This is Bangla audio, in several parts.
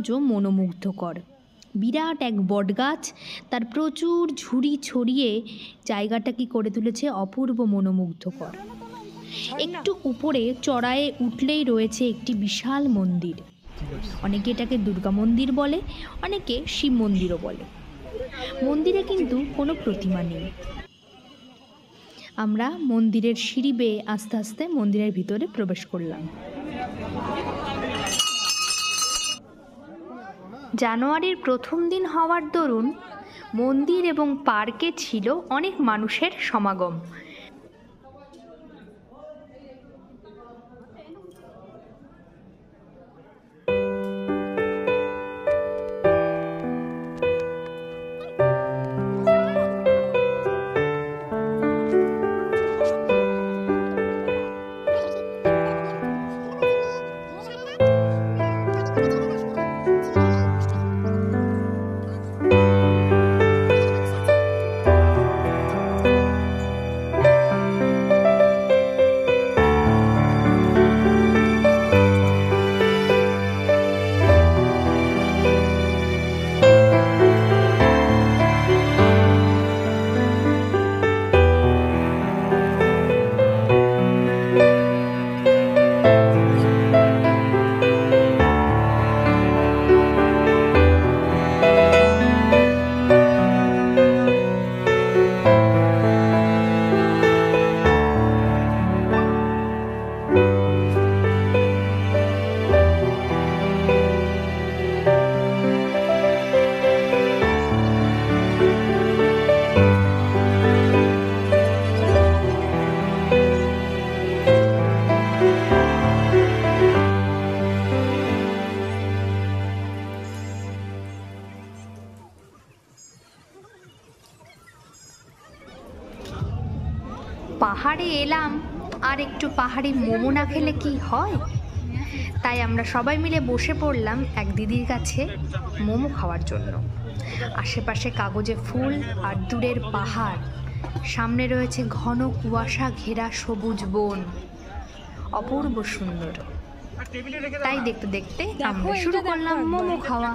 সৌন্দর্য মনোমুগ্ধকর। বিরাট এক বটগাছ, তার প্রচুর ঝুড়ি ছড়িয়ে জায়গাটা কি করে তুলেছে অপূর্ব মনোমুগ্ধকর। একটু উপরে চড়ায়ে উঠলেই রয়েছে একটি বিশাল মন্দির। অনেকে এটাকে দুর্গা মন্দির বলে, অনেকে শিব মন্দিরও বলে। মন্দিরে কিন্তু কোনো প্রতিমা নেই। আমরা মন্দিরের সিঁড়ি বেয়ে আস্তে আস্তে মন্দিরের ভিতরে প্রবেশ করলাম। জানুয়ারির প্রথম দিন হওয়ার দরুন মন্দির এবং পার্কে ছিল অনেক মানুষের সমাগম। পাহাড়ে এলাম, আর একটু পাহাড়ি মোমো না খেলে কি হয়? তাই আমরা সবাই মিলে বসে পড়লাম এক দিদির কাছে মোমো খাওয়ার জন্য। আশেপাশে কাগজে ফুল আর দূরের পাহাড়, সামনে রয়েছে ঘন কুয়াশা ঘেরা সবুজ বন, অপূর্ব সুন্দর। তাই দেখতে দেখতে আমরা শুরু করলাম মোমো খাওয়া।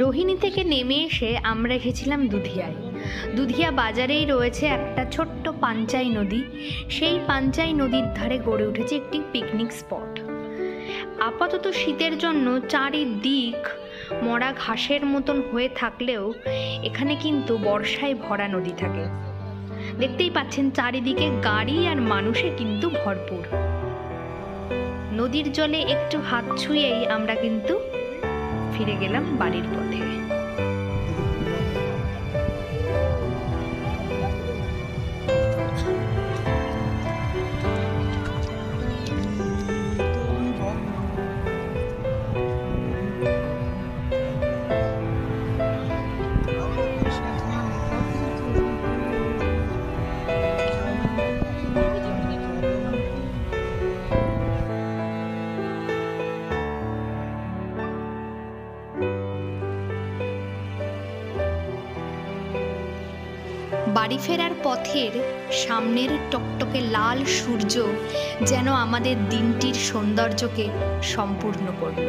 রোহিণী থেকে নেমে এসে আমরা এসেছিলাম দুধিয়ায়। দুধিয়া বাজারেই রয়েছে একটা ছোট্ট পাঞ্চাই নদী। সেই পাঞ্চাই নদীর ধারে গড়ে উঠেছে একটি পিকনিক স্পট। আপাতত শীতের জন্য চারিদিক মরা ঘাসের মতন হয়ে থাকলেও এখানে কিন্তু বর্ষায় ভরা নদী থাকে। দেখতেই পাচ্ছেন চারিদিকে গাড়ি আর মানুষে কিন্তু ভরপুর। নদীর জলে একটু হাত ছুঁয়েই আমরা কিন্তু ফিরে গেলাম বাড়ির পথে। বাড়ি ফেরার পথের সামনের টকটকে লাল সূর্য যেন আমাদের দিনটির সৌন্দর্যকে সম্পূর্ণ করল।